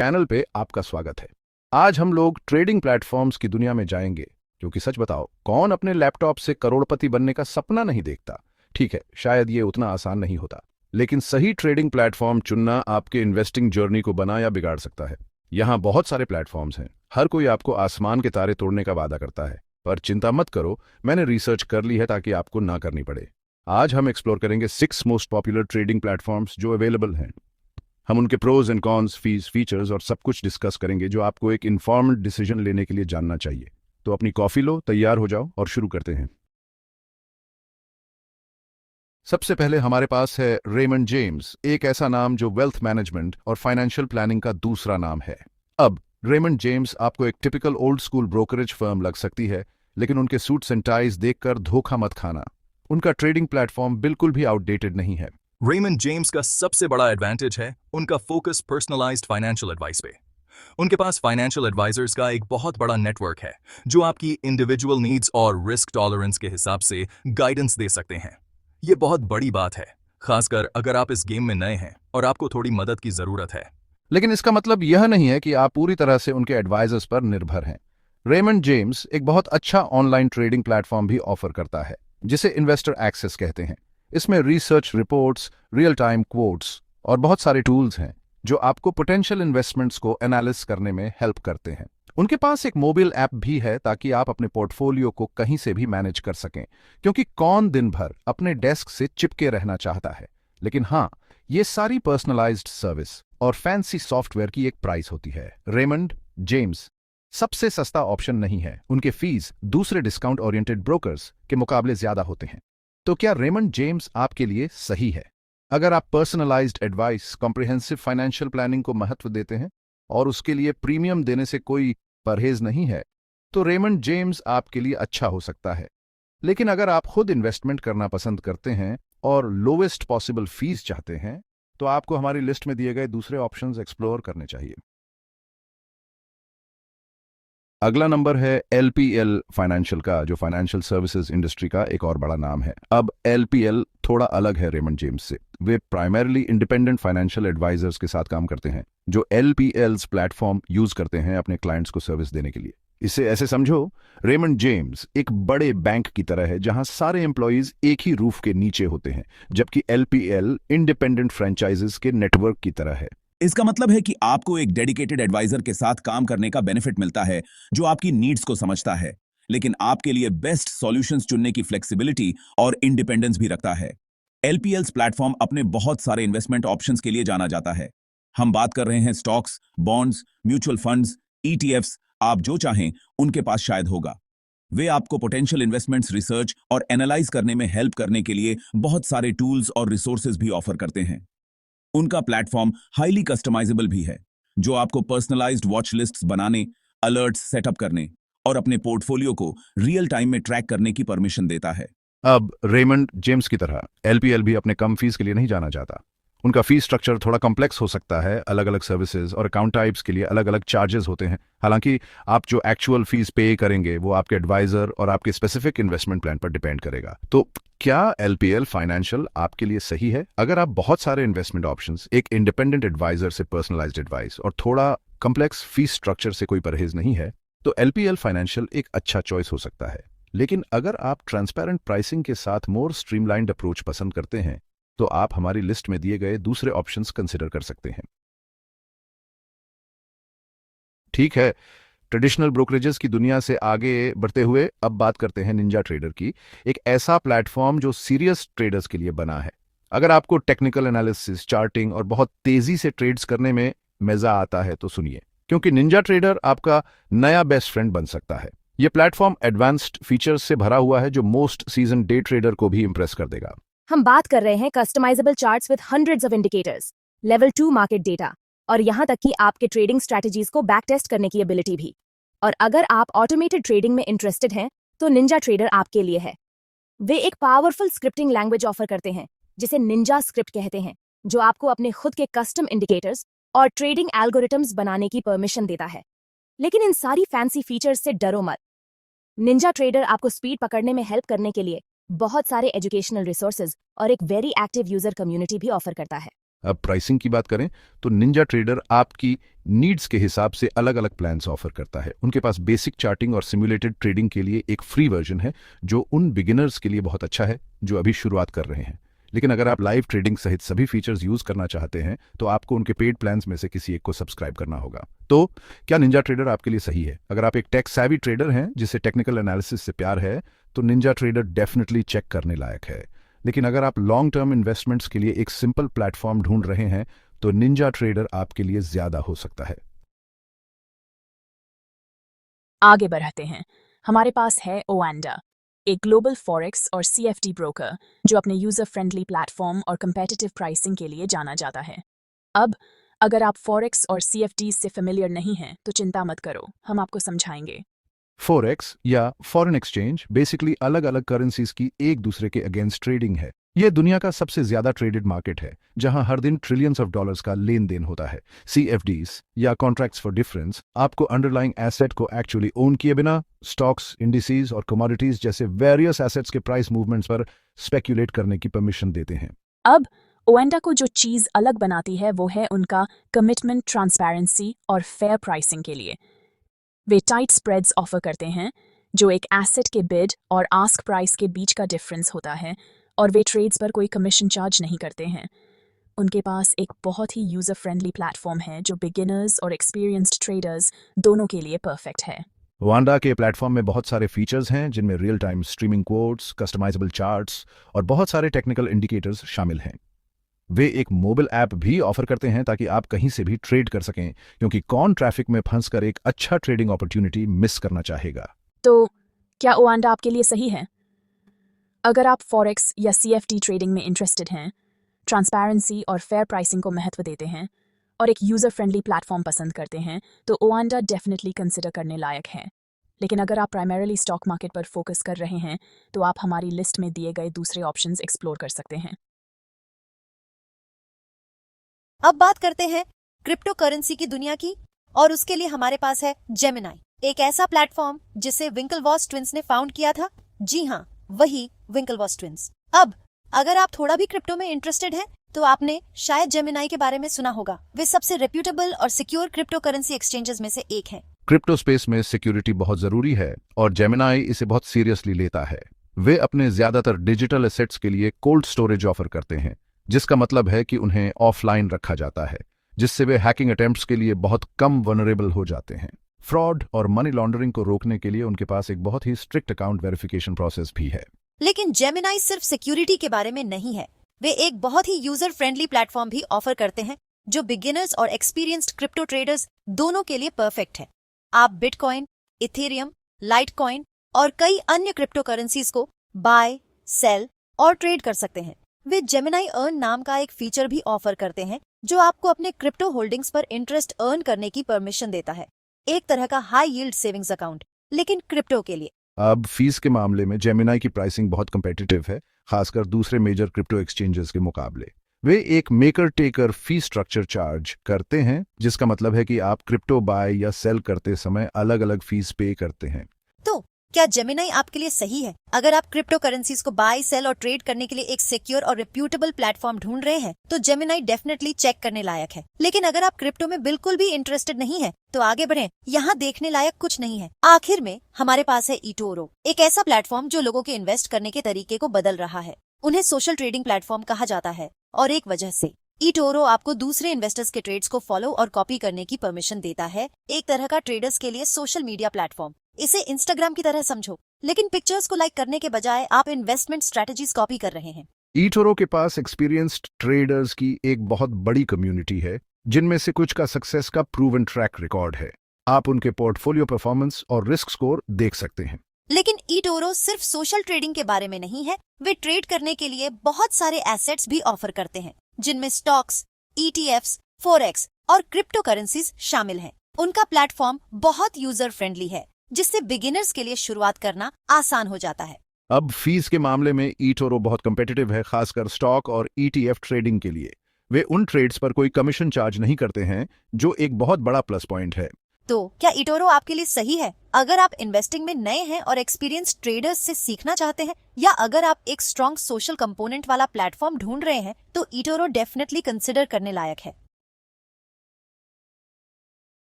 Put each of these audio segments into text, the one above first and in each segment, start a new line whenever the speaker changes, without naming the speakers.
Channel पे आपका स्वागत है। आज हम लोग ट्रेडिंग प्लेटफॉर्म्स की दुनिया में जाएंगे, क्योंकि सच बताओ, कौन अपने लैपटॉप से करोड़पति बनने का सपना नहीं देखता। ठीक है, शायद ये उतना आसान नहीं होता, लेकिन सही ट्रेडिंग प्लेटफॉर्म चुनना आपके इन्वेस्टिंग जर्नी को बना या बिगाड़ सकता है। यहाँ बहुत सारे प्लेटफॉर्म्स हैं, हर कोई आपको आसमान के तारे तोड़ने का वादा करता है, पर चिंता मत करो, मैंने रिसर्च कर ली है ताकि आपको ना करनी पड़े। आज हम एक्सप्लोर करेंगे 6 मोस्ट पॉपुलर ट्रेडिंग प्लेटफॉर्म्स जो अवेलेबल हैं। हम उनके प्रोज एंड कॉन्स, फीचर्स और सब कुछ डिस्कस करेंगे जो आपको एक इन्फॉर्म्ड डिसीजन लेने के लिए जानना चाहिए। तो अपनी कॉफी लो, तैयार हो जाओ और शुरू करते हैं। सबसे पहले हमारे पास है रेमंड जेम्स, एक ऐसा नाम जो वेल्थ मैनेजमेंट और फाइनेंशियल प्लानिंग का दूसरा नाम है। अब रेमंड जेम्स आपको एक typical old school brokerage firm लग सकती है, लेकिन उनके सूट्स एंड टाइज देखकर धोखा मत खाना। उनका ट्रेडिंग प्लेटफॉर्म बिल्कुल भी आउटडेटेड नहीं है।
रेमंड जेम्स का सबसे बड़ा एडवांटेज है उनका फोकस पर्सनलाइज्ड फाइनेंशियल एडवाइस पे। उनके पास फाइनेंशियल एडवाइजर्स का एक बहुत बड़ा नेटवर्क है जो आपकी इंडिविजुअल नीड्स और रिस्क टॉलरेंस के हिसाब से गाइडेंस दे सकते हैं। ये बहुत बड़ी बात है, खासकर अगर आप इस गेम में नए हैं और आपको थोड़ी मदद की जरूरत है।
लेकिन इसका मतलब यह नहीं है कि आप पूरी तरह से उनके एडवाइजर्स पर निर्भर हैं। रेमंड जेम्स एक बहुत अच्छा ऑनलाइन ट्रेडिंग प्लेटफॉर्म भी ऑफर करता है, जिसे इन्वेस्टर एक्सेस कहते हैं। इसमें research reports, real time quotes और बहुत सारे टूल्स हैं जो आपको पोटेंशियल इन्वेस्टमेंट्स को एनालिसिस करने में हेल्प करते हैं। उनके पास एक मोबाइल ऐप भी है ताकि आप अपने पोर्टफोलियो को कहीं से भी मैनेज कर सकें, क्योंकि कौन दिन भर अपने डेस्क से चिपके रहना चाहता है। लेकिन हाँ, ये सारी पर्सनलाइज्ड सर्विस और फैंसी सॉफ्टवेयर की एक प्राइस होती है। रेमंड जेम्स सबसे सस्ता ऑप्शन नहीं है, उनके फीस दूसरे डिस्काउंट ओरिएंटेड ब्रोकर्स के मुकाबले ज्यादा होते हैं। तो क्या रेमंड जेम्स आपके लिए सही है? अगर आप personalised advice, comprehensive financial planning को महत्व देते हैं और उसके लिए प्रीमियम देने से कोई परहेज नहीं है, तो रेमंड जेम्स आपके लिए अच्छा हो सकता है। लेकिन अगर आप खुद इन्वेस्टमेंट करना पसंद करते हैं और लोवेस्ट पॉसिबल फीस चाहते हैं, तो आपको हमारी लिस्ट में दिए गए दूसरे ऑप्शंस एक्सप्लोर करने चाहिए। अगला नंबर है एलपीएल फाइनेंशियल का, जो फाइनेंशियल सर्विसेज इंडस्ट्री का एक और बड़ा नाम है। अब एलपीएल थोड़ा अलग है रेमंड जेम्स से। वे प्राइमरीली इंडिपेंडेंट फाइनेंशियल एडवाइजर्स के साथ काम करते हैं, जो एलपीएल्स प्लेटफॉर्म यूज करते हैं अपने क्लाइंट्स को सर्विस देने के लिए। इसे ऐसे समझो, रेमंड जेम्स एक बड़े बैंक की तरह है जहां सारे एम्प्लॉयज एक ही रूफ के नीचे होते हैं, जबकि एलपीएल इंडिपेंडेंट फ्रेंचाइजेस के नेटवर्क की तरह है।
इसका मतलब है कि आपको एक डेडिकेटेड एडवाइजर के साथ काम करने का बेनिफिट मिलता है जो आपकी नीड्स को समझता है, लेकिन आपके लिए बेस्ट सॉल्यूशंस चुनने की फ्लेक्सिबिलिटी और इंडिपेंडेंस भी रखता है। एलपीएल्स प्लेटफॉर्म अपने बहुत सारे इन्वेस्टमेंट ऑप्शंस के लिए जाना जाता है। हम बात कर रहे हैं stocks, bonds, mutual funds, ETFs, आप जो चाहें उनके पास शायद होगा। वे आपको पोटेंशियल इन्वेस्टमेंट्स रिसर्च और एनालाइज करने में हेल्प करने के लिए बहुत सारे टूल्स और रिसोर्सेज भी ऑफर करते हैं। उनका प्लेटफॉर्म हाईली कस्टमाइजेबल भी है, जो आपको पर्सनलाइज्ड वॉच लिस्ट्स बनाने, अलर्ट्स सेटअप करने और अपने पोर्टफोलियो को रियल टाइम में ट्रैक करने की परमिशन देता है।
अब रेमंड जेम्स की तरह एलपीएल भी अपने कम फीस के लिए नहीं जाना चाहता। उनका फीस स्ट्रक्चर थोड़ा कॉम्प्लेक्स हो सकता है, अलग अलग सर्विसेज और अकाउंट टाइप्स के लिए अलग अलग चार्जेस होते हैं। हालांकि आप जो एक्चुअल फीस पे करेंगे वो आपके एडवाइजर और आपके स्पेसिफिक इन्वेस्टमेंट प्लान पर डिपेंड करेगा। तो क्या एलपीएल फाइनेंशियल आपके लिए सही है? अगर आप बहुत सारे इन्वेस्टमेंट ऑप्शंस, एक इंडिपेंडेंट एडवाइजर से पर्सनलाइज्ड एडवाइस और थोड़ा कॉम्प्लेक्स फीस स्ट्रक्चर से कोई परहेज नहीं है, तो एलपीएल फाइनेंशियल एक अच्छा चॉइस हो सकता है। लेकिन अगर आप ट्रांसपेरेंट प्राइसिंग के साथ मोर स्ट्रीमलाइंड अप्रोच पसंद करते हैं, तो आप हमारी लिस्ट में दिए गए दूसरे ऑप्शंस कंसिडर कर सकते हैं। ठीक है, ट्रेडिशनल ब्रोकरेजेस की दुनिया से आगे बढ़ते हुए अब बात करते हैं निंजा ट्रेडर की, एक ऐसा प्लेटफॉर्म जो सीरियस ट्रेडर्स के लिए बना है। अगर आपको टेक्निकल एनालिसिस, चार्टिंग और बहुत तेजी से ट्रेड्स करने में मजा आता है तो सुनिए, क्योंकि निंजा ट्रेडर आपका नया बेस्ट फ्रेंड बन सकता है। यह प्लेटफॉर्म एडवांस्ड फीचर्स से भरा हुआ है जो मोस्ट सीजन डे ट्रेडर को भी इंप्रेस कर देगा।
हम बात कर रहे हैं customisable charts with hundreds of indicators, level 2 market data और यहाँ तक कि आपके ट्रेडिंग स्ट्रैटेजीज को बैक टेस्ट करने की एबिलिटी भी। और अगर आप ऑटोमेटेड ट्रेडिंग में इंटरेस्टेड हैं, तो निंजा ट्रेडर आपके लिए है। वे एक पावरफुल स्क्रिप्टिंग लैंग्वेज ऑफर करते हैं जिसे निंजा स्क्रिप्ट कहते हैं, जो आपको अपने खुद के कस्टम इंडिकेटर्स और ट्रेडिंग एल्गोरिथम्स बनाने की परमिशन देता है। लेकिन इन सारी फैंसी फीचर्स से डरो मत। निंजा ट्रेडर आपको स्पीड पकड़ने में हेल्प करने के लिए बहुत सारे एजुकेशनल रिसोर्सेज और एक वेरी एक्टिव यूजर कम्युनिटी भी ऑफर करता है।
अब प्राइसिंग की बात करें तो निंजा ट्रेडर आपकी नीड्स के हिसाब से अलग अलग प्लान्स ऑफर करता है। उनके पास बेसिक चार्टिंग और सिमुलेटेड ट्रेडिंग के लिए एक फ्री वर्जन है जो उन बिगिनर्स के लिए बहुत अच्छा है जो अभी शुरुआत कर रहे हैं। लेकिन अगर आप लाइव ट्रेडिंग सहित सभी फीचर्स यूज करना चाहते हैं तो आपको उनके पेड प्लान्स में से किसी एक को सब्सक्राइब करना होगा। तो क्या निंजा ट्रेडर आपके लिए सही है? अगर आप एक टेक सैवी ट्रेडर हैं जिसे टेक्निकल एनालिसिस से प्यार है तो निंजा ट्रेडर डेफिनेटली चेक करने लायक है। लेकिन अगर आप लॉन्ग टर्म इन्वेस्टमेंट्स के लिए एक सिंपल प्लेटफॉर्म ढूंढ रहे हैं तो निंजा ट्रेडर आपके लिए ज्यादा हो सकता है।
आगे बढ़ते हैं। हमारे पास है ओएंडा, एक ग्लोबल फॉरेक्स और सीएफडी ब्रोकर जो अपने यूजर फ्रेंडली प्लेटफॉर्म और कंपेटिटिव प्राइसिंग के लिए जाना जाता है। अब अगर आप फॉरेक्स और सीएफडी से फेमिलियर नहीं हैं तो चिंता मत करो, हम आपको समझाएंगे।
फॉरेक्स या फॉरेन एक्सचेंज बेसिकली अलग अलग करेंसीज की एक दूसरे के अगेंस्ट ट्रेडिंग है। यह दुनिया का सबसे ज्यादा ट्रेडेड मार्केट है जहां हर दिन ट्रिलियंस ऑफ डॉलर्स का लेन देन होता है। CFDs या कॉन्ट्रैक्ट्स फॉर डिफरेंस आपको अंडरलाइंग एसेट को एक्चुअली ओन किए बिना स्टॉक्स, इंडिसेस और कमोडिटीज जैसे वेरियस एसेट्स के प्राइस मूवमेंट्स पर स्पेक्यूलेट करने की परमिशन देते हैं।
अब ओएंडा को जो चीज अलग बनाती है वो है उनका कमिटमेंट ट्रांसपेरेंसी और फेयर प्राइसिंग के लिए। वे टाइट स्प्रेड्स ऑफर करते हैं जो एक एसेट के बिड और आस्क प्राइस के बीच का डिफरेंस होता है, और वे ट्रेड्स पर कोई कमीशन चार्ज नहीं करते हैं। उनके पास एक बहुत ही यूजर फ्रेंडली प्लेटफॉर्म है जो बिगिनर्स और एक्सपीरियंस्ड ट्रेडर्स दोनों के लिए परफेक्ट है।
ओएंडा के प्लेटफॉर्म में बहुत सारे फीचर्स हैं जिनमें real time streaming codes, customisable charts और बहुत सारे टेक्निकल इंडिकेटर्स शामिल हैं। वे एक मोबाइल ऐप भी ऑफर करते हैं ताकि आप कहीं से भी ट्रेड कर सकें, क्योंकि कौन ट्रैफिक में फंसकर एक अच्छा ट्रेडिंग अपॉर्चुनिटी मिस करना चाहेगा।
तो क्या ओएंडा आपके लिए सही है? अगर आप फॉरेक्स या सीएफडी ट्रेडिंग में इंटरेस्टेड हैं, ट्रांसपेरेंसी और फेयर प्राइसिंग को महत्व देते हैं और एक यूजर फ्रेंडली प्लेटफॉर्म पसंद करते हैं तो ओएंडा डेफिनेटली कंसिडर करने लायक है। लेकिन अगर आप प्राइमरीली स्टॉक मार्केट पर फोकस कर रहे हैं तो आप हमारी लिस्ट में दिए गए दूसरे ऑप्शंस एक्सप्लोर कर सकते हैं।
अब बात करते हैं क्रिप्टो करेंसी की दुनिया की, और उसके लिए हमारे पास है जेमिनाई, एक ऐसा प्लेटफॉर्म जिसे विंकलवॉस ट्विंस ने फाउंड किया था। जी हाँ, वही विंकलवॉस ट्विंस। अब अगर आप थोड़ा भी क्रिप्टो में इंटरेस्टेड हैं तो आपने शायद जेमिनाई के बारे में सुना होगा। वे सबसे रेप्यूटेबल और सिक्योर क्रिप्टो करेंसी एक्सचेंजेस में से एक है।
क्रिप्टो स्पेस में सिक्योरिटी बहुत जरूरी है और जेमिनाई इसे बहुत सीरियसली लेता है। वे अपने ज्यादातर डिजिटल एसेट्स के लिए कोल्ड स्टोरेज ऑफर करते हैं, जिसका मतलब है कि उन्हें ऑफलाइन रखा जाता है, जिससे वे हैकिंग अटेम्प्ट्स के लिए बहुत कम वनरेबल हो जाते हैं। फ्रॉड और मनी लॉन्ड्रिंग को रोकने के लिए उनके पास एक बहुत ही स्ट्रिक्ट अकाउंट वेरिफिकेशन प्रोसेस भी है।
लेकिन जेमिनाई सिर्फ सिक्योरिटी के बारे में नहीं है, वे एक बहुत ही यूजर फ्रेंडली प्लेटफॉर्म भी ऑफर करते हैं जो बिगिनर्स और एक्सपीरियंस्ड क्रिप्टो ट्रेडर्स दोनों के लिए परफेक्ट है। आप बिटकॉइन, इथेरियम, लाइटकॉइन और कई अन्य क्रिप्टो करेंसीज को बाय, सेल और ट्रेड कर सकते हैं। वे जेमिनाई अर्न नाम का एक फीचर भी ऑफर करते हैं जो आपको अपने क्रिप्टो होल्डिंग्स पर इंटरेस्ट अर्न करने की परमिशन देता है, एक तरह का हाई यील्ड सेविंग्स अकाउंट, लेकिन क्रिप्टो के लिए।
अब फीस के मामले में जेमिनाई की प्राइसिंग बहुत कंपेटिटिव है, खासकर दूसरे मेजर क्रिप्टो एक्सचेंजेस के मुकाबले। वे एक maker taker fee structure charge करते हैं, जिसका मतलब है कि आप क्रिप्टो बाय या सेल करते समय अलग अलग फीस पे करते हैं।
तो क्या जेमिनाई आपके लिए सही है? अगर आप क्रिप्टो करेंसीज को बाय, सेल और ट्रेड करने के लिए एक सिक्योर और रिप्यूटेबल प्लेटफॉर्म ढूंढ रहे हैं तो जेमिनाई डेफिनेटली चेक करने लायक है। लेकिन अगर आप क्रिप्टो में बिल्कुल भी इंटरेस्टेड नहीं है तो आगे बढ़ें, यहाँ देखने लायक कुछ नहीं है। आखिर में हमारे पास है इटोरो, एक ऐसा प्लेटफॉर्म जो लोगों के इन्वेस्ट करने के तरीके को बदल रहा है। उन्हें सोशल ट्रेडिंग प्लेटफॉर्म कहा जाता है और एक वजह से इटोरो आपको दूसरे इन्वेस्टर्स के ट्रेड्स को फॉलो और कॉपी करने की परमिशन देता है, एक तरह का ट्रेडर्स के लिए सोशल मीडिया प्लेटफॉर्म। इसे इंस्टाग्राम की तरह समझो, लेकिन पिक्चर्स को लाइक करने के बजाय आप इन्वेस्टमेंट स्ट्रेटजीज कॉपी कर रहे हैं।
ईटोरो के पास एक्सपीरियंस्ड ट्रेडर्स की एक बहुत बड़ी कम्युनिटी है, जिनमें से कुछ का सक्सेस का प्रूवन ट्रैक रिकॉर्ड है। आप उनके पोर्टफोलियो परफॉर्मेंस और रिस्क स्कोर देख सकते हैं।
लेकिन इटोरो सिर्फ सोशल ट्रेडिंग के बारे में नहीं है, वे ट्रेड करने के लिए बहुत सारे एसेट्स भी ऑफर करते हैं, जिनमें स्टॉक्स, ETFs, फॉरेक्स और क्रिप्टो करेंसीज शामिल हैं। उनका प्लेटफॉर्म बहुत यूजर फ्रेंडली है, जिससे बिगिनर्स के लिए शुरुआत करना आसान हो जाता है।
अब फीस के मामले में ईटोरो बहुत कंपेटिटिव है, खासकर स्टॉक और ETF ट्रेडिंग के लिए। वे उन ट्रेड्स पर कोई कमीशन चार्ज नहीं करते हैं, जो एक बहुत बड़ा प्लस पॉइंट है।
तो क्या इटोरो आपके लिए सही है? अगर आप इन्वेस्टिंग में नए हैं और एक्सपीरियंस ट्रेडर्स से सीखना चाहते हैं, या अगर आप एक स्ट्रॉन्ग सोशल कंपोनेंट वाला प्लेटफॉर्म ढूंढ रहे हैं, तो इटोरो डेफिनेटली कंसिडर करने लायक है।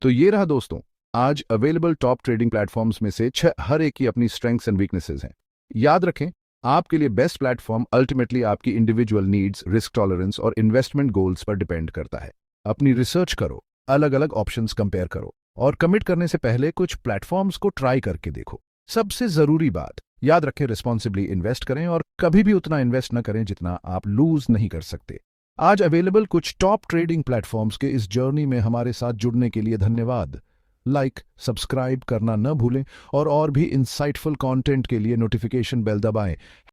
तो ये रहा दोस्तों, आज अवेलेबल टॉप ट्रेडिंग प्लेटफॉर्म्स में से 6, हर एक की अपनी स्ट्रेंथ्स एंड वीकनेसेस हैं। याद रखें, आपके लिए बेस्ट प्लेटफॉर्म अल्टीमेटली आपकी इंडिविजुअल नीड्स, रिस्क टॉलरेंस और इन्वेस्टमेंट गोल्स पर डिपेंड करता है। अपनी रिसर्च करो, अलग अलग ऑप्शंस कंपेयर करो और कमिट करने से पहले कुछ प्लेटफॉर्म्स को ट्राई करके देखो। सबसे जरूरी बात, याद रखें, रिस्पॉन्सिबली इन्वेस्ट करें और कभी भी उतना इन्वेस्ट न करें जितना आप लूज नहीं कर सकते। आज अवेलेबल कुछ टॉप ट्रेडिंग प्लेटफॉर्म्स के इस जर्नी में हमारे साथ जुड़ने के लिए धन्यवाद। लाइक, सब्सक्राइब करना न भूलें और भी इंसाइटफुल कंटेंट के लिए नोटिफिकेशन बेल दबाएं।